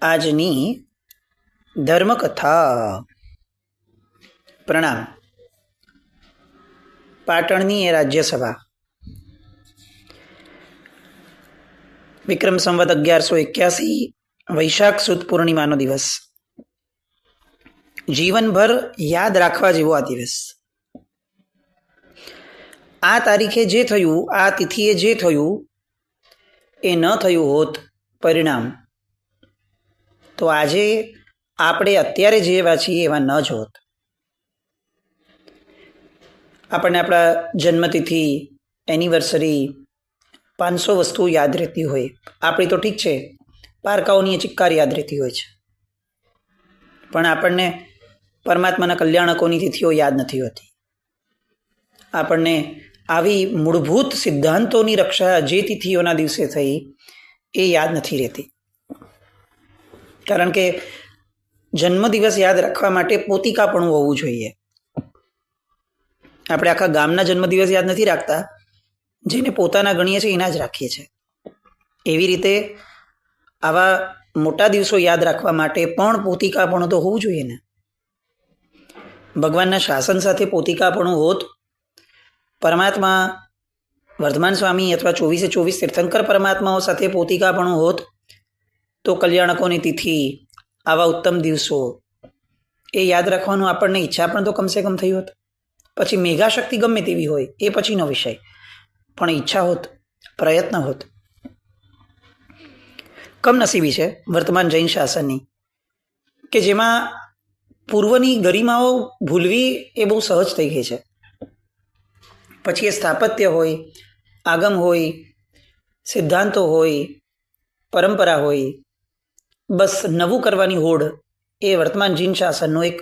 આજની ધર્મકથા. પ્રણામ. પાટણની એ રાજ્યસભા. વિક્રમ સંવત 1181 વૈશાખ સુદ પૂર્ણિમાનો દિવસ. જીવનભર યાદ રાખવા જેવો આ દિવસ. આ તારીખે જે થયું, આ તિથિએ જે થયું, એ ન થયું હોત પરિણામ, તો આજે આપણે અત્યારે જેવા છીએ એવા ન જ હોત. આપણને આપણા જન્મતિથિ, એનિવર્સરી, 500 વસ્તુઓ યાદ રહેતી હોય. આપણી તો ઠીક છે, પારકાઓની ચિક્કાર યાદ રહેતી હોય છે, પણ આપણને પરમાત્માના કલ્યાણકોની તિથિઓ યાદ નથી હોતી. આપણને આવી મૂળભૂત સિદ્ધાંતોની રક્ષા જે તિથિઓના દિવસે થઈ એ યાદ નથી રહેતી. કારણ કે જન્મદિવસ યાદ રાખવા માટે પોતિકાપણું હોવું જોઈએ. આપણે આખા ગામના જન્મદિવસ યાદ નથી રાખતા, જેને પોતાના ગણીએ છીએ એના જ રાખીએ છીએ. એવી રીતે આવા મોટા દિવસો યાદ રાખવા માટે પણ પોતિકાપણું તો હોવું જોઈએ ને. ભગવાનના શાસન સાથે પોતિકાપણું હોત, પરમાત્મા વર્ધમાન સ્વામી અથવા 24/24 તીર્થંકર પરમાત્માઓ સાથે પોતિકાપણું હોત, તો કલ્યાણકોની તિથિ, આવા ઉત્તમ દિવસો એ યાદ રાખવાનું આપણને ઈચ્છા પણ તો કમસે કમ થઈ હોત. પછી મેઘાશક્તિ ગમે તેવી હોય એ પછીનો વિષય, પણ ઈચ્છા હોત, પ્રયત્ન હોત. કમનસીબી છે વર્તમાન જૈન શાસનની, કે જેમાં પૂર્વની ગરિમાઓ ભૂલવી એ બહુ સહજ થઈ ગઈ છે. પછી એ સ્થાપત્ય હોય, આગમ હોય, સિદ્ધાંતો હોય, પરંપરા હોય, બસ નવું કરવાની હોડ એ વર્તમાન જૈન શાસનનું એક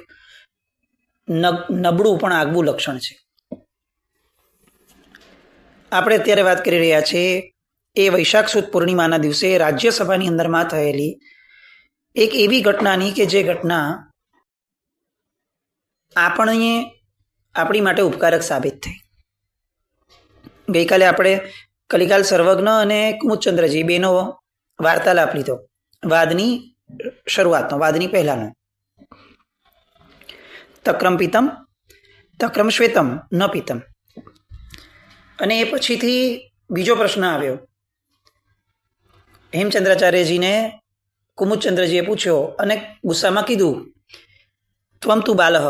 નબળું પણ આગવું લક્ષણ છે. આપણે અત્યારે વાત કરી રહ્યા છીએ એ વૈશાખ સુદ પૂર્ણિમાના દિવસે રાજ્યસભાની અંદરમાં થયેલી એક એવી ઘટનાની કે જે ઘટના આપણી માટે ઉપકારક સાબિત થઈ. ગઈકાલે આપણે કલિકાલ સર્વજ્ઞ અને કુમુદચંદ્રજી બેનો વાર્તાલાપ લીધો, વાદની શરૂઆતનો, વાદની પહેલાનો. તક્રમ પિતમ તક્રમ શ્વેતમ ન પિતમ. અને એ પછીથી બીજો પ્રશ્ન આવ્યો. હેમચંદ્રાચાર્યજીને કુમુદચંદ્રજીએ પૂછ્યો અને ગુસ્સામાં કીધું, ત્વમ તું બાલહ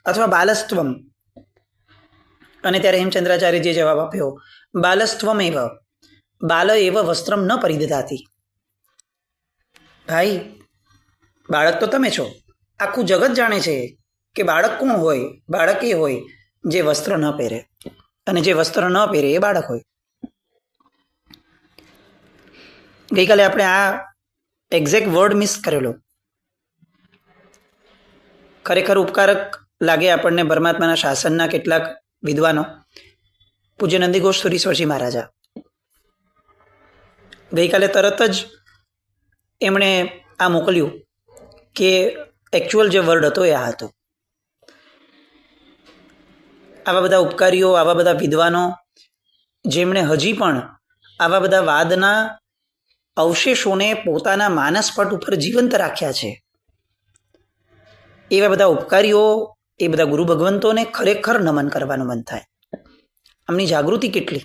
અથવા બાલસ્ત્વમ. અને ત્યારે હેમચંદ્રાચાર્યજીએ જવાબ આપ્યો, બાલસ્ત્વમ એવ બાલ એવ વસ્ત્રમ ન પરિદધાતિ. ભાઈ, બાળક તો તમે છો. આખું જગત જાણે છે કે બાળક કોણ હોય. બાળક એ હોય જે વસ્ત્ર ન પહેરે, અને જે વસ્ત્ર ન પહેરે એ બાળક હોય. ગઈકાલે આપણે આ એક્ઝેક્ટ વર્ડ મિસ કરેલો. ખરેખર ઉપકારક લાગે આપણને પરમાત્માના શાસનના કેટલાક વિદ્વાનો. પૂજ્ય નંદીઘોષ સુરીશ્વરજી મહારાજા ગઈકાલે તરત જ એમણે આ મોકલ્યું કે એકચ્યુઅલ જે વર્ડ હતો એ આ હતો. આવા બધા ઉપકારીઓ, આવા બધા વિદ્વાનો જેમણે હજી પણ આવા બધા વાદના અવશેષોને પોતાના માનસપટ ઉપર જીવંત રાખ્યા છે, એવા બધા ઉપકારીઓ, એ બધા ગુરુ ભગવંતોને ખરેખર નમન કરવાનું મન થાય. આમની જાગૃતિ કેટલી.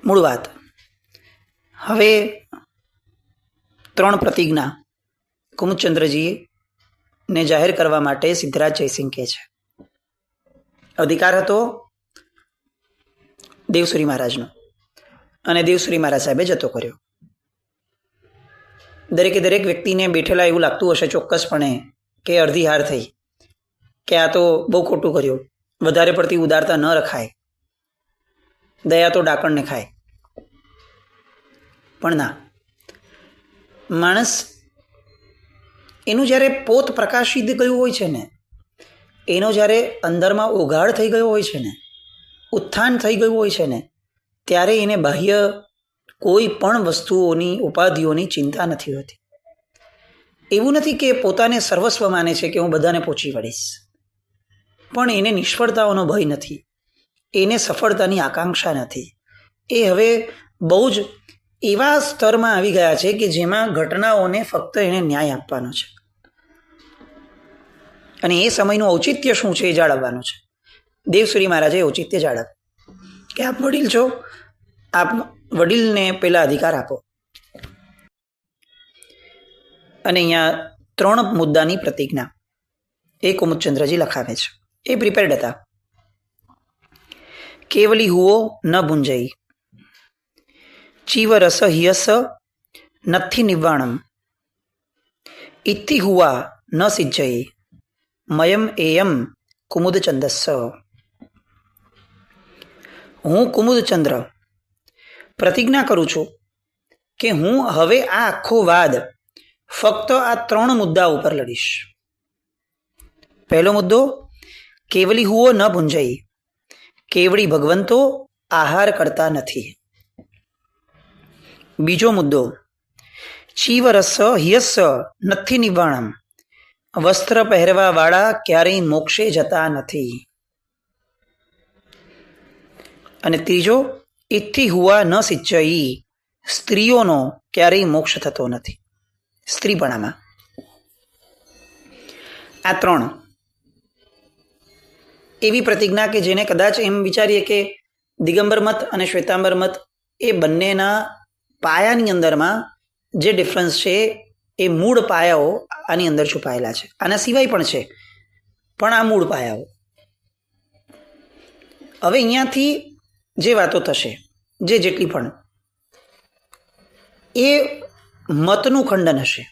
મૂળ વાત. હવે 3 પ્રતિજ્ઞા કુમુદચંદ્રજીને જાહેર કરવા માટે સિદ્ધરાજ જયસિંહ કહે છે. અધિકાર હતો દેવસુરી મહારાજનો, અને દેવસુરી મહારાજ સાહેબે જતો કર્યો. દરેકે દરેક વ્યક્તિને બેઠેલા એવું લાગતું હશે ચોક્કસપણે કે અડધી હાર થઈ, કે આ તો બહુ ખોટું કર્યું, વધારે પડતી ઉદારતા ન રખાય, દયા તો ડાકણને ખાય. પણ ના, માણસ એનું જ્યારે પોત પ્રકાશિત ગયું હોય છે ને, એનો જ્યારે અંદરમાં ઓઘાડ થઈ ગયો હોય છે ને, ઉત્થાન થઈ ગયું હોય છે ને, ત્યારે એને બાહ્ય કોઈ પણ વસ્તુઓની, ઉપાધિઓની ચિંતા નથી હોતી. એવું નથી કે પોતાને સર્વસ્વ માને છે કે હું બધાને પહોંચી વળીશ, પણ એને નિષ્ફળતાઓનો ભય નથી, એને સફળતાની આકાંક્ષા નથી. એ હવે બહુ જ એવા સ્તરમાં આવી ગયા છે કે જેમાં ઘટનાઓને ફક્ત એને ન્યાય આપવાનો છે અને એ સમયનું ઔચિત્ય શું છે એ જાળવવાનું છે. દેવસુરી મહારાજે ઔચિત્ય જાળવ્યું કે આપ વડીલ છો, આપ વડીલને પેલા અધિકાર આપો. અને અહીંયા 3 મુદ્દાની પ્રતિજ્ઞા એ કુમુદચંદ્રજી લખાવે છે. એ પ્રિપેર્ડ હતા. કેવલી હુઓ ન ભુંજઈ, ચીવ રસ હિયસ નથી નિવાણમ, ઇત્તિ હુવા ન સિજ્જઈ, મયમ એયમ કુમુદચંદસ્સ. હું કુમુદચંદ્ર પ્રતિજ્ઞા કરું છું કે હું હવે આ આખો વાદ ફક્ત આ 3 મુદ્દા ઉપર લડીશ. પહેલો મુદ્દો, કેવલી હુઓ ન ભુંજઈ, કેવડી ભગવંતો આહાર કરતા નથી. બીજો મુદ્દો, ચીવ રસ હિયસ નથી નિવાણમ, વસ્ત્ર પહેરવા વાળા ક્યારેય મોક્ષે જતા નથી. અને ત્રીજો, ઇત્થી હુવા ન સિજ્જઈ, સ્ત્રીઓનો ક્યારેય મોક્ષ થતો નથી સ્ત્રીપણામાં. આ 3 એવી પ્રતિજ્ઞા કે જેને કદાચ એમ વિચારીએ કે દિગંબર મત અને શ્વેતાંબર મત એ બંનેના પાયાની અંદરમાં જે ડિફરન્સ છે એ મૂળ પાયાઓ આની અંદર છુપાયેલા છે. આના સિવાય પણ છે, પણ આ મૂળ પાયાઓ. હવે અહીંયાથી જે વાતો થશે, જેટલી પણ, એ મતનું ખંડન હશે.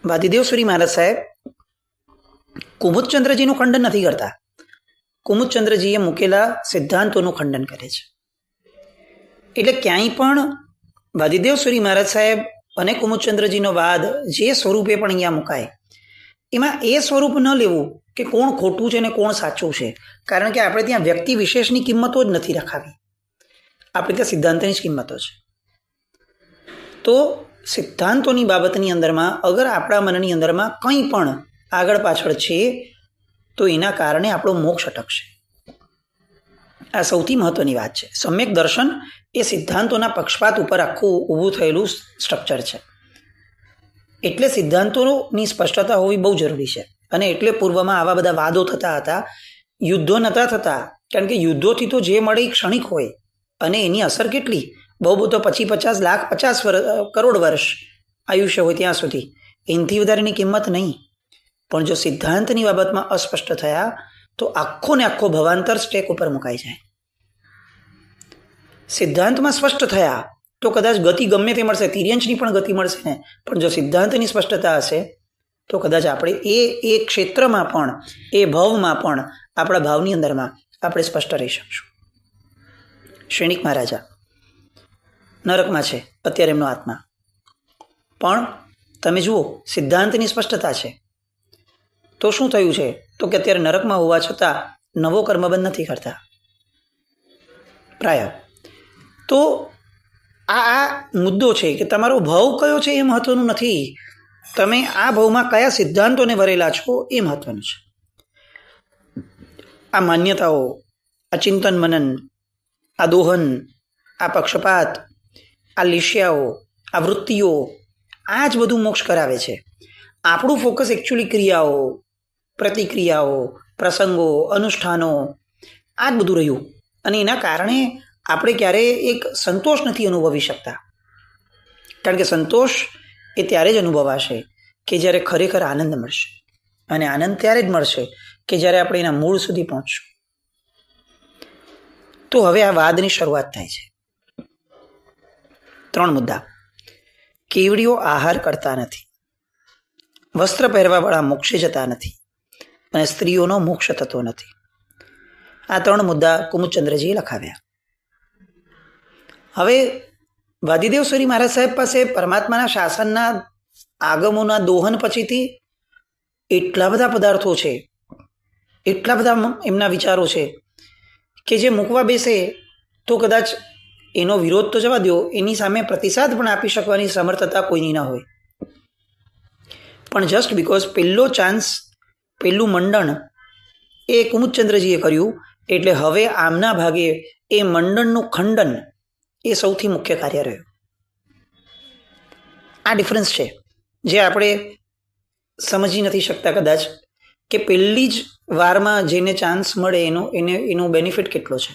વાદીદેવસુરી મહારાજ સાહેબ કુમુદચંદ્રજીનું ખંડન નથી કરતા. કુમુદચંદ્રજીએ મૂકેલા સિદ્ધાંતોનું ખંડન કરે છે. એટલે ક્યાંય પણ વાદીદેવસુરી મહારાજ સાહેબ અને કુમુદચંદ્રજીનો વાદ જે સ્વરૂપે પણ અહીંયા મુકાય, એમાં એ સ્વરૂપ ન લેવું કે કોણ ખોટું છે ને કોણ સાચું છે. કારણ કે આપણે ત્યાં વ્યક્તિ વિશેષની કિંમતો જ નથી રખાવી, આપણે ત્યાં સિદ્ધાંતની જ કિંમતો છે. તો સિદ્ધાંતોની બાબતની અંદરમાં અગર આપણા મનની અંદરમાં કંઈ પણ આગળ પાછળ છે તો એના કારણે આપણો મોક્ષ અટકશે. આ સૌથી મહત્વની વાત છે. સમ્યક દર્શન એ સિદ્ધાંતોના પક્ષપાત ઉપર આખું ઊભું થયેલું સ્ટ્રક્ચર છે. એટલે સિદ્ધાંતોની સ્પષ્ટતા હોવી બહુ જરૂરી છે. અને એટલે પૂર્વમાં આવા બધા વાદો થતા હતા, યુદ્ધો નહોતા થતા. કારણ કે યુદ્ધોથી તો જે મળે એ ક્ષણિક હોય અને એની અસર કેટલી, બહુ તો 50 લાખ 50 કરોડ વર્ષ આયુષ્ય હોય ત્યાં સુધી, એનાથી વધારેની કિંમત નહીં. પણ જો સિદ્ધાંતની બાબતમાં અસ્પષ્ટ થયા તો આખો ને આખો ભવાંતર સ્ટેક ઉપર મુકાઈ જાય. સિદ્ધાંતમાં સ્પષ્ટ થયા તો કદાચ ગતિ ગમે તે મળશે, તિર્યંશની પણ ગતિ મળશે ને, પણ જો સિદ્ધાંતની સ્પષ્ટતા હશે તો કદાચ આપણે એ ક્ષેત્રમાં પણ, એ ભાવમાં પણ, આપણા ભાવની અંદરમાં આપણે સ્પષ્ટ રહી શકશું. શ્રેણિક મહારાજા નરકમાં છે અત્યારે એમનો આત્મા, પણ તમે જુઓ સિદ્ધાંતની સ્પષ્ટતા છે. તો શું થયું છે તો કે અત્યારે નરકમાં હોવા છતાં નવો કર્મબંધ નથી કરતા પ્રાય. તો આ મુદ્દો છે કે તમારો ભાવ કયો છે એ મહત્વનું નથી, તમે આ ભાવમાં કયા સિદ્ધાંતોને વરેલા છો એ મહત્વનું છે. આ માન્યતાઓ, આ ચિંતન મનન, આ દોહન, આ પક્ષપાત, આ લીસ્યાઓ, આ વૃત્તિઓ, આ જ બધું મોક્ષ કરાવે છે. આપણું ફોકસ એકચ્યુઅલી ક્રિયાઓ, પ્રતિક્રિયાઓ, પ્રસંગો, અનુષ્ઠાનો, આ જ બધું રહ્યું. અને એના કારણે આપણે ક્યારેય એક સંતોષ નથી અનુભવી શકતા. કારણ કે સંતોષ એ ત્યારે જ અનુભવાશે કે જ્યારે ખરેખર આનંદ મળશે. અને આનંદ ત્યારે જ મળશે કે જ્યારે આપણે એના મૂળ સુધી પહોંચશું. તો હવે આ વાદની શરૂઆત થાય છે. 3 મુદ્દા. કેવડીઓ આહાર કરતા નથી, વસ્ત્ર પહેરવાવાળા મોક્ષે જતા નથી અને સ્ત્રીઓનો મોક્ષ થતો નથી. આ 3 મુદ્દા કુમુદચંદ્રજીએ લખાવ્યા. હવે વાદીદેવસુરી મહારાજ સાહેબ પાસે પરમાત્માના શાસનના આગમોના દોહન પછીથી એટલા બધા પદાર્થો છે, એટલા બધા એમના વિચારો છે કે જે મૂકવા બેસે તો કદાચ એનો વિરોધ તો જવા દો, એની સામે પ્રતિસાદ પણ આપી શકવાની સમર્થતા કોઈની ના હોય. પણ જસ્ટ બિકોઝ પહેલો ચાન્સ, પહેલું મંડણ એ કુમુદચંદ્રજીએ કર્યું, એટલે હવે આમના ભાગે એ મંડણનું ખંડન એ સૌથી મુખ્ય કાર્ય રહ્યું. આ ડિફરન્સ છે જે આપણે સમજી નથી શકતા કદાચ, કે પહેલી જ વારમાં જેને ચાન્સ મળે એનો બેનિફિટ કેટલો છે.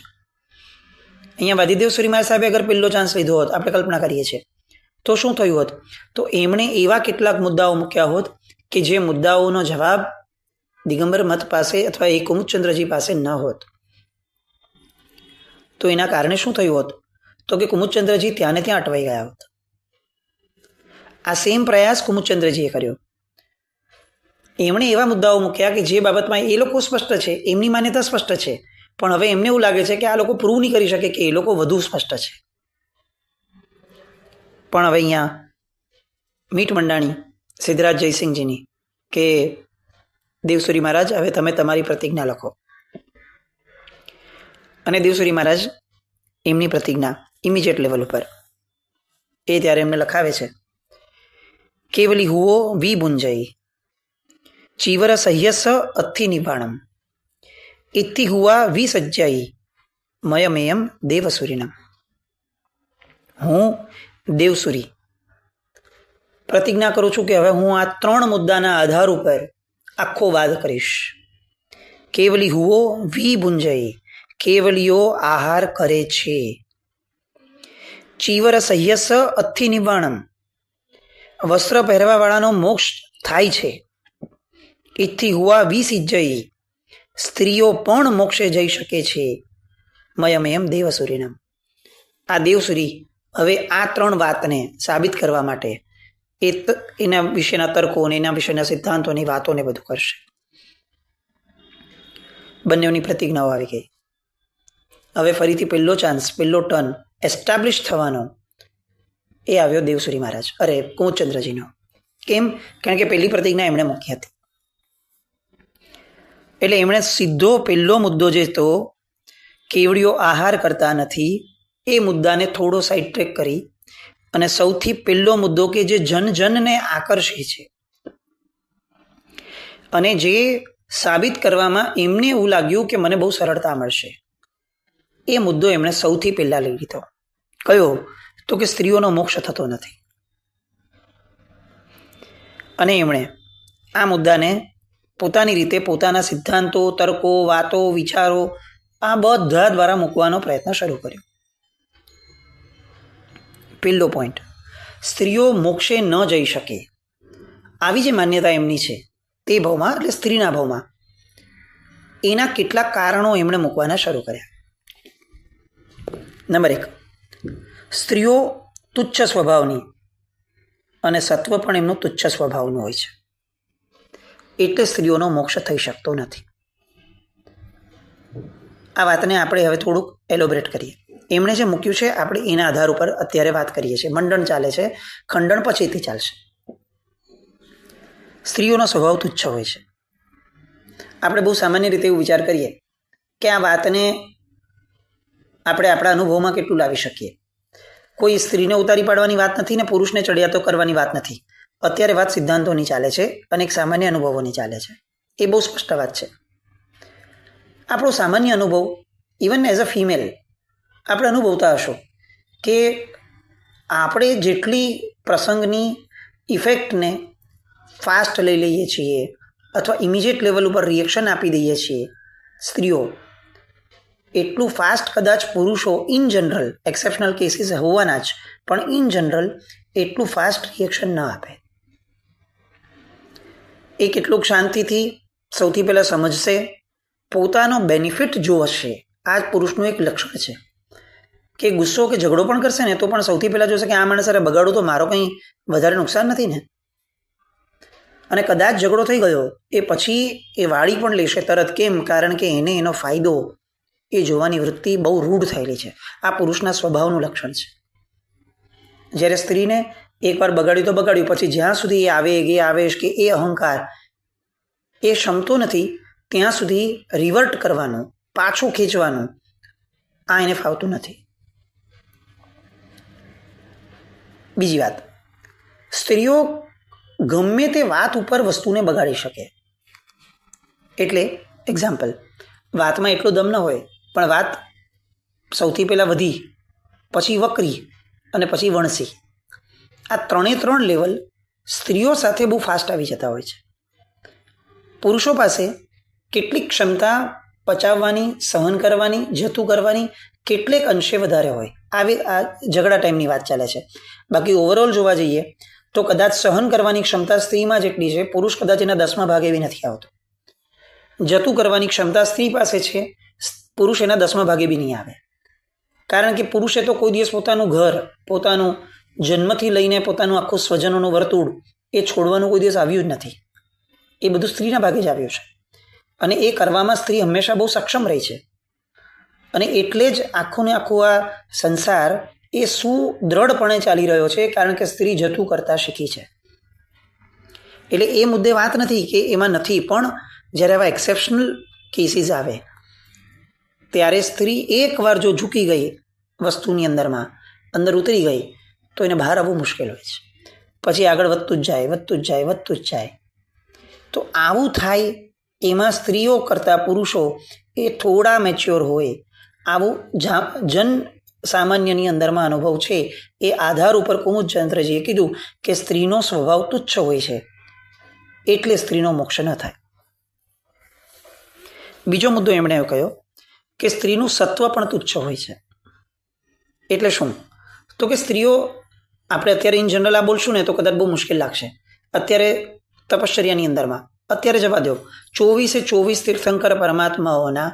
અહીંયા વાદીદેવ સુરીમાર સાહેબે અગર પહેલો ચાન્સ લીધો હોત, આપણે કલ્પના કરીએ છીએ, તો શું થયું હોત? તો એમણે એવા કેટલાક મુદ્દાઓ મૂક્યા હોત કે જે મુદ્દાઓનો જવાબ દિગંબર મત પાસે અથવા એ કુમુદચંદ્રજી પાસે ન હોત. તો એના કારણે શું થયું હોત? તો કે કુમુદચંદ્રજી ત્યાં ને ત્યાં અટવાઈ ગયા હોત. આ સેમ પ્રયાસ કુમુદચંદ્રજીએ કર્યો. એમણે એવા મુદ્દાઓ મૂક્યા કે જે બાબતમાં એ લોકો સ્પષ્ટ છે, એમની માન્યતા સ્પષ્ટ છે, પણ હવે એમને એવું લાગે છે કે આ લોકો પ્રૂવ નહીં કરી શકે કે એ લોકો વધુ સ્પષ્ટ છે. પણ હવે અહીંયા મીટ મંડાણી સિદ્ધરાજ જયસિંહજીની કે દેવસુરી મહારાજ, હવે તમે તમારી પ્રતિજ્ઞા લખો. અને દેવસુરી મહારાજ એમની પ્રતિજ્ઞા ઇમિજિએટ લેવલ ઉપર એ ત્યારે એમને લખાવે છે. કેવલી હુઓ વી ભુંજઈ ચીવર સહ્યસ અથિ નિભાણમ ઇત્તિ હુઆ વી સજ્જાઈ મયમેયમ દેવસુરીનમ. હું દેવસુરી પ્રતિજ્ઞા કરું છું કે હવે હું આ 3 મુદ્દાના આધાર ઉપર આખો વાદ કરીશ. કેવલી હુઓ વી ભુંજઈ, કેવલીઓ આહાર કરે છે. ચીવર સહ્યસ અથિ નિવાણમ, વસ્ત્ર પહેરવાવાળાનો મોક્ષ થાય છે. ઇત્થી હુઆ વિસિજ્જઈ, સ્ત્રીઓ પણ મોક્ષે જઈ શકે છે. મયમયમ દેવસુરીનમ. આ દેવસુરી હવે આ 3 વાતને સાબિત કરવા માટે એના વિશેના તર્કો અને એના વિશેના સિદ્ધાંતોની વાતોને બધું કરશે. બંનેની પ્રતિજ્ઞાઓ આવી ગઈ. હવે ફરીથી પહેલો ચાન્સ, પહેલો ટર્ન એસ્ટાબ્લિશ થવાનો એ આવ્યો દેવસુરી મહારાજ, કુમુદચંદ્રજીનો. કેમ? કારણ કે પહેલી પ્રતિજ્ઞા એમણે મૂકી હતી. એટલે એમણે સીધો પહેલો મુદ્દો જે તો કેવડીઓ આહાર કરતા નથી એ મુદ્દાને થોડો સાઈડ ટ્રેક કરી અને સૌથી પહેલો મુદ્દો કે જે જનને આકર્ષે છે અને જે સાબિત કરવામાં એમને એવું લાગ્યું કે મને બહુ સરળતા મળશે, એ મુદ્દો એમણે સૌથી પહેલા લઈ લીધો. કયો? તો કે સ્ત્રીઓનો મોક્ષ થતો નથી. અને એમણે આ મુદ્દાને પોતાની રીતે પોતાના સિદ્ધાંતો, તર્કો, વાતો, વિચારો આ બધા દ્વારા મૂકવાનો પ્રયત્ન શરૂ કર્યો. પહેલો પોઈન્ટ, સ્ત્રીઓ મોક્ષે ન જઈ શકે આવી જે માન્યતા એમની છે તે ભાવમાં, એટલે સ્ત્રીના ભાવમાં, એના કેટલાક કારણો એમણે મૂકવાના શરૂ કર્યા. નંબર 1, સ્ત્રીઓ તુચ્છ સ્વભાવની અને સત્વ પણ એમનું તુચ્છ સ્વભાવનું હોય છે, એટલે સ્ત્રીઓનો મોક્ષ થઈ શકતો નથી. આ વાતને આપણે હવે થોડુંક એલોબરેટ કરીએ. એમણે જે મૂક્યું છે આપણે એના આધાર ઉપર અત્યારે વાત કરીએ છીએ. મંડન ચાલે છે, ખંડન પછીથી ચાલશે. સ્ત્રીઓનો સ્વભાવ તુચ્છ હોય છે. આપણે બહુ સામાન્ય રીતે એવું વિચાર કરીએ કે આ વાતને આપણે આપણા અનુભવમાં કેટલું લાવી શકીએ. કોઈ સ્ત્રીને ઉતારી પાડવાની વાત નથી ને પુરુષને ચડિયાતો કરવાની વાત નથી. અત્યારે વાત સિદ્ધાંતોની ચાલે છે અને એક સામાન્ય અનુભવોની ચાલે છે. એ બહુ સ્પષ્ટ વાત છે. આપણો સામાન્ય અનુભવ, ઇવન એઝ અ ફિમેલ આપણે અનુભવતા હશો કે આપણે જેટલી પ્રસંગની ઇફેક્ટને ફાસ્ટ લઈ લઈએ છીએ અથવા ઇમિજિએટ લેવલ ઉપર રિએક્શન આપી દઈએ છીએ સ્ત્રીઓ, એટલું ફાસ્ટ કદાચ પુરુષો ઇન જનરલ, એક્સેપ્શનલ કેસીસ હોવાના જ, પણ ઇન જનરલ એટલું ફાસ્ટ રિએક્શન ન આપે. એ કેટલુંક શાંતિથી સૌથી પહેલાં સમજશે, પોતાનો બેનિફિટ જોશે. આ જ પુરુષનું એક લક્ષણ છે કે ગુસ્સો કે ઝઘડો પણ કરશે ને તો પણ સૌથી પહેલાં જોશે કે આ માણસ અરે બગાડું તો મારો કંઈ વધારે નુકસાન નથી ને. અને કદાચ ઝઘડો થઈ ગયો એ પછી એ વાળી પણ લેશે તરત. કેમ? કારણ કે એને એનો ફાયદો એ જોવાની વૃત્તિ બહુ રૂઢ થયેલી છે. આ પુરુષના સ્વભાવનું લક્ષણ છે. જ્યારે સ્ત્રીને એકવાર બગાડ્યું તો બગાડ્યું, પછી જ્યાં સુધી એ આવેગ, એ આવેશ કે એ અહંકાર એ ક્ષમતો નથી ત્યાં સુધી રિવર્ટ કરવાનું, પાછું ખેંચવાનું, આ એને ફાવતું નથી. બીજી વાત, સ્ત્રીઓ ગમે તે વાત ઉપર વસ્તુને બગાડી શકે. એટલે એક્ઝામ્પલ, વાતમાં એટલો દમ ન હોય પણ વાત સૌથી પહેલાં વધી, પછી વક્રી અને પછી વણસી. આ 3 લેવલ સ્ત્રીઓ સાથે બહુ ફાસ્ટ આવી જતા હોય છે. પુરુષો પાસે કેટલીક ક્ષમતા પચાવવાની, સહન કરવાની, જતું કરવાની કેટલેક અંશે વધારે હોય. આ ઝઘડા ટાઈમની વાત ચાલે છે. બાકી ઓવરઓલ જોવા જઈએ તો કદાચ સહન કરવાની ક્ષમતા સ્ત્રીમાં જેટલી છે, પુરુષ કદાચ એના 10મા ભાગે બી નથી આવતો. જતું કરવાની ક્ષમતા સ્ત્રી પાસે છે, પુરુષ એના 10મા ભાગે બી નહીં આવે. કારણ કે પુરુષે તો કોઈ દિવસ પોતાનું ઘર, પોતાનું જન્મથી લઈને પોતાનું આખું સ્વજનોનું વર્તુળ એ છોડવાનું કોઈ દિવસ આવ્યું જ નથી. એ બધું સ્ત્રીના ભાગે જ આવ્યું છે. અને એ કરવામાં સ્ત્રી હંમેશા બહુ સક્ષમ રહી છે. અને એટલે જ આખું ને આખું આ સંસાર એ સુદૃઢપણે ચાલી રહ્યો છે, કારણ કે સ્ત્રી જતું કરતા શીખી છે. એટલે એ મુદ્દે વાત નથી કે એમાં નથી, પણ જ્યારે આવા એક્સેપ્શનલ કેસીસ આવે ત્યારે સ્ત્રી એકવાર જો ઝૂકી ગઈ વસ્તુની અંદર ઉતરી ગઈ તો એને બહાર આવવું મુશ્કેલ હોય છે. પછી આગળ વધતું જ જાય. તો આવું થાય એમાં સ્ત્રીઓ કરતાં પુરુષો એ થોડા મેચ્યોર હોય. આવું જન સામાન્યની અંદરમાં અનુભવ છે. એ આધાર ઉપર કુમુદચંદ્રજીએ કીધું કે સ્ત્રીનો સ્વભાવ તુચ્છ હોય છે, એટલે સ્ત્રીનો મોક્ષ ન થાય. બીજો મુદ્દો એમણે એવો કહ્યો કે સ્ત્રીનું સત્વ પણ તુચ્છ હોય છે. એટલે શું? તો કે સ્ત્રીઓ, આપણે અત્યારે ઇન જનરલ આ બોલશું ને તો કદાચ બહુ મુશ્કેલ લાગશે. અત્યારે તપશ્ચર્યાની અંદરમાં અત્યારે જવા દો, 24 તીર્થંકર પરમાત્માઓના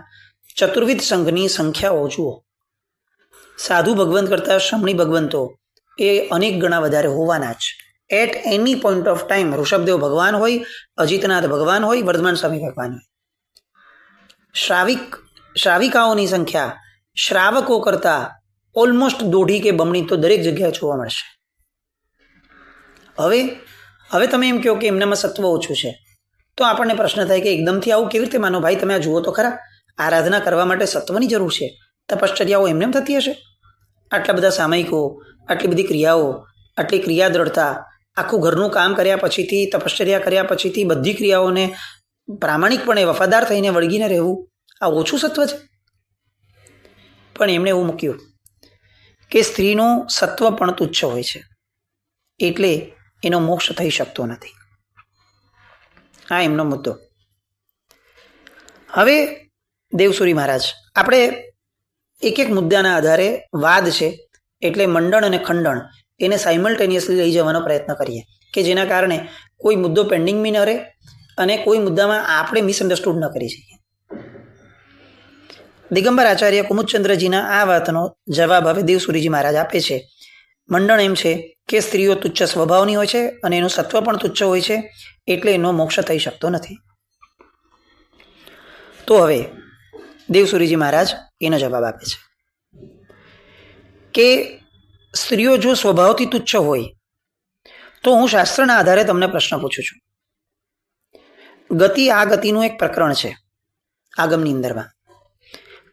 ચતુર્વિધ સંઘની સંખ્યાઓ જુઓ. સાધુ ભગવંત કરતાં શ્રમણી ભગવંતો એ અનેક ગણા વધારે હોવાના જ. At any point of time Rishabhdev ભગવાન હોય, અજીતનાથ ભગવાન હોય, વર્ધમાન સ્વામી ભગવાન હોય. શ્રાવિકાઓની સંખ્યા શ્રાવકો કરતાં ઓલમોસ્ટ દોઢી કે બમણી તો દરેક જગ્યાએ જોવા મળશે. હવે તમે એમ કહો કે એમનામાં સત્વ ઓછું છે, તો આપણને પ્રશ્ન થાય કે એકદમથી આવું કેવી રીતે માનો? ભાઈ તમે આ જુઓ તો ખરા, આરાધના કરવા માટે સત્વની જરૂર છે. તપશ્ચર્યાઓ એમને થતી હશે? આટલા બધા સામયિકો, આટલી બધી ક્રિયાઓ, આટલી ક્રિયા દ્રઢતા, આખું ઘરનું કામ કર્યા પછીથી, તપશ્ચર્યા કર્યા પછીથી બધી ક્રિયાઓને પ્રામાણિકપણે વફાદાર થઈને વળગીને રહેવું, આ ઓછું સત્વ છે? પણ એમણે એવું મૂક્યું કે સ્ત્રીનું સત્વ પણ તુચ્છ હોય છે, એટલે એનો મોક્ષ થઈ શકતો નથી. આ એમનો મુદ્દો. હવે દેવસુરી મહારાજ, આપણે એક મુદ્દાના આધારે વાદ છે, એટલે મંડન અને ખંડન એને સાયમલ્ટેનિયસલી લઈ જવાનો પ્રયત્ન કરીએ કે જેના કારણે કોઈ મુદ્દો પેન્ડિંગ બી ન રહે અને કોઈ મુદ્દામાં આપણે મિસઅન્ડરસ્ટુડ ન કરી શકીએ. દિગંબર આચાર્ય કુમુદચંદ્રજીના આ વાતનો જવાબ હવે દેવસુરીજી મહારાજ આપે છે. મંડન એમ છે કે સ્ત્રીઓ તુચ્છ સ્વભાવની હોય છે અને એનું સત્વ પણ તુચ્છ હોય છે, એટલે એનો મોક્ષ થઈ શકતો નથી. તો હવે દેવસુરીજી મહારાજ એનો જવાબ આપે છે કે સ્ત્રીઓ જો સ્વભાવથી તુચ્છ હોય તો હું શાસ્ત્રના આધારે તમને પ્રશ્ન પૂછું છું. આ ગતિનું એક પ્રકરણ છે આગમની અંદરમાં,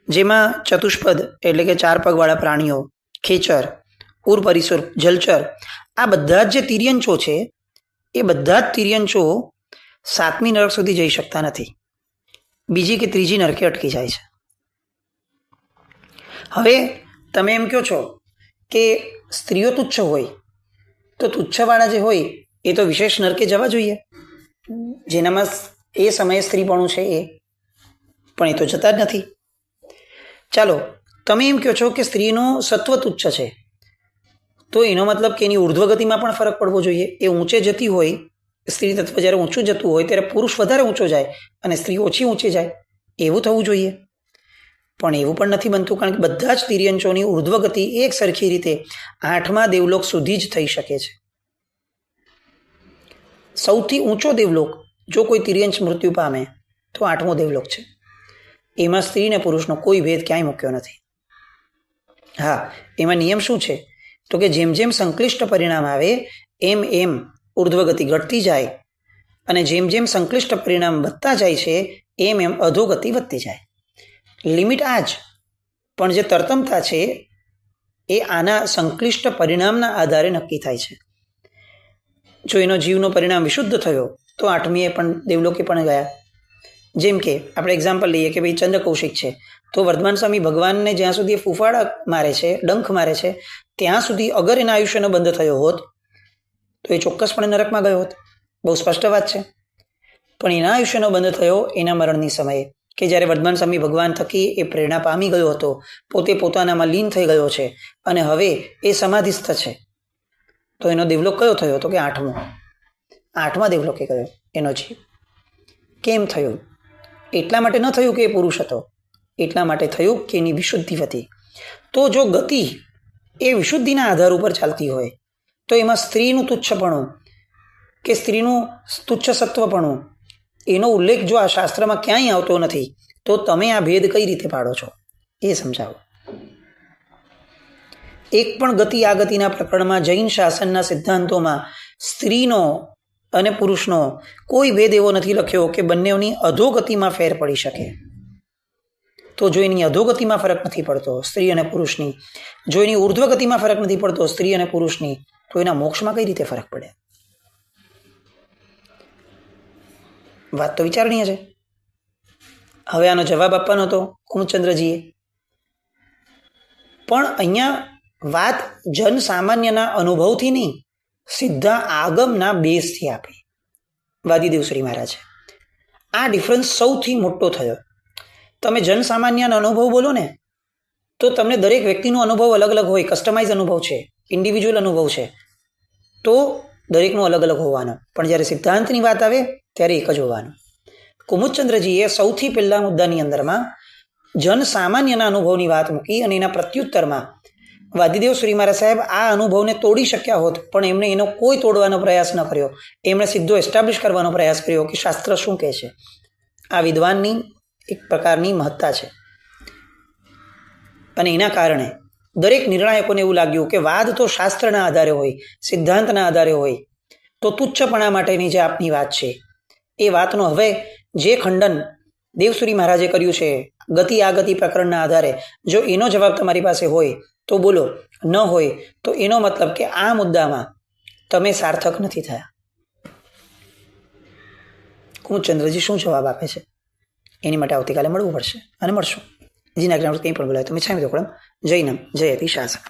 જેમાં ચતુષ્પદ એટલે કે 4 પગવાળા પ્રાણીઓ, ખેચર, ઉર પરિસુર, જલચર, આ બધા જ જે તિર્યંચો છે એ બધા જ તિર્યંચો 7મી નરક સુધી જઈ શકતા નથી. બીજી કે ત્રીજી નરકે અટકી જાય છે. હવે તમે એમ કહો છો કે સ્ત્રીઓ તુચ્છ હોય તો તુચ્છવાળા જે હોય એ તો વિશેષ નરકે જવા જોઈએ, જેનામાં એ સમયે સ્ત્રીપણું છે એ, પણ એ તો જતા જ નથી. ચાલો, તમે એમ કહો છો કે સ્ત્રીનું સત્વ તુચ્છ છે, તો એનો મતલબ કે એની ઉર્ધ્વગતિમાં પણ ફરક પડવો જોઈએ. એ ઊંચે જતી હોય, સ્ત્રી તત્વ જ્યારે ઊંચું જતું હોય ત્યારે પુરુષ વધારે ઊંચો જાય અને સ્ત્રી ઓછી ઊંચી જાય, એવું થવું જોઈએ. પણ એવું પણ નથી બનતું, કારણ કે બધા જ તિર્યંચોની ઉર્ધ્વગતિ એક સરખી રીતે 8મા દેવલોક સુધી જ થઈ શકે છે. સૌથી ઊંચો દેવલોક જો કોઈ તિર્યંચ મૃત્યુ પામે તો 8મો દેવલોક છે. એમાં સ્ત્રી ને પુરુષનો કોઈ ભેદ ક્યાંય મૂક્યો નથી. હા, એમાં નિયમ શું છે? તો કે જેમ જેમ સંક્લિષ્ટ પરિણામ આવે એમ એમ ઉર્ધ્વગતિ ઘટતી જાય, અને જેમ જેમ સંક્લિષ્ટ પરિણામ વધતા જાય છે એમ એમ અધોગતિ વધતી જાય. લિમિટ આ જ, પણ જે તરતમતા છે એ આના સંક્લિષ્ટ પરિણામના આધારે નક્કી થાય છે. જો એનો જીવનો પરિણામ વિશુદ્ધ થયો તો 8મીએ પણ દેવલોકે પણ ગયા. જેમ કે આપણે એક્ઝામ્પલ લઈએ કે ભાઈ ચંદ્ર કૌશિક છે, તો વર્ધમાન સ્વામી ભગવાનને જ્યાં સુધી એ ફૂફાડા મારે છે, ડંખ મારે છે, ત્યાં સુધી અગર એના આયુષ્યનો બંધ થયો હોત તો એ ચોક્કસપણે નરકમાં ગયો હોત. બહુ સ્પષ્ટ વાત છે. પણ એના આયુષ્યનો બંધ થયો એના મરણની સમયે, કે જ્યારે વર્ધમાન સ્વામી ભગવાન થકી એ પ્રેરણા પામી ગયો હતો, પોતે પોતાનામાં લીન થઈ ગયો છે અને હવે એ સમાધિસ્થ છે. તો એનો દેવલોક કયો થયો? તો કે 8મા દેવલોકે ગયો એનો જીવ. કેમ થયું? એટલા માટે ન થયું કે એ પુરુષ હતો, એટલા માટે થયું કે એની વિશુદ્ધિ હતી. તો જો ગતિ એ વિશુદ્ધિના આધાર ઉપર ચાલતી હોય તો એમાં સ્ત્રીનું તુચ્છપણું કે સ્ત્રીનું તુચ્છ સત્વપણું એનો ઉલ્લેખ જો આ શાસ્ત્રમાં ક્યાંય આવતો નથી, તો તમે આ ભેદ કઈ રીતે પાડો છો એ સમજાવો. એક પણ ગતિ આ ગતિના પ્રકરણમાં જૈન શાસનના સિદ્ધાંતોમાં સ્ત્રીનો અને પુરુષનો કોઈ ભેદ એવો નથી લખ્યો કે બંનેની અધોગતિમાં ફેર પડી શકે. તો જો એની અધોગતિમાં ફરક નથી પડતો સ્ત્રી અને પુરુષની, જો એની ઉર્ધ્વગતિમાં ફરક નથી પડતો સ્ત્રી અને પુરુષની, તો એના મોક્ષમાં કઈ રીતે ફરક પડે? વાત તો વિચારણીય છે. હવે આનો જવાબ આપવાનો હતો કુમુદચંદ્રજીએ, પણ અહીંયા વાત જન સામાન્યના અનુભવથી નહીં, સીધા આગમના બેઝથી આપી વાદીદેવ શ્રી મહારાજે. આ ડિફરન્સ સૌથી મોટો થયો. તમે જન સામાન્યનો અનુભવ બોલો ને તો તમને દરેક વ્યક્તિનો અનુભવ અલગ અલગ હોય, કસ્ટમાઇઝ અનુભવ છે, ઇન્ડિવિજ્યુઅલ અનુભવ છે, તો દરેકનો અલગ અલગ હોવાનો. પણ જ્યારે સિદ્ધાંતની વાત આવે ત્યારે એક જ હોવાનું. કુમુદચંદ્રજીએ સૌથી પહેલા મુદ્દાની અંદરમાં જન સામાન્યના અનુભવની વાત મૂકી અને એના પ્રત્યુત્તરમાં વાદીદેવ શ્રી મહારાજ સાહેબ આ અનુભવને તોડી શક્યા હોત, પણ એમણે એનો કોઈ તોડવાનો પ્રયાસ ન કર્યો. એમણે સીધો એસ્ટાબ્લિશ કરવાનો પ્રયાસ કર્યો કે શાસ્ત્ર શું કહે છે. આ વિદ્વાનની એક પ્રકારની મહત્તા છે. અને એના કારણે દરેક નિર્ણાયકોને એવું લાગ્યું કે વાદ તો શાસ્ત્રના આધારે હોય, સિદ્ધાંતના આધારે હોય, તો તુચ્છપણા માટેની જે આપની વાત છે એ વાતનો હવે જે ખંડન દેવસુરી મહારાજે કર્યું છે ગતિ આગતિ પ્રકરણના આધારે, જો એનો જવાબ તમારી પાસે હોય તો બોલો, ન હોય તો એનો મતલબ કે આ મુદ્દામાં તમે સાર્થક નથી થયા. કુમુદચંદ્રજી શું જવાબ આપે છે એની માટે આવતીકાલે મળવું પડશે અને મળશું. જીના કંઈ પણ બોલાય તમે છામી દો. જય નમ જય અતિ શાસક.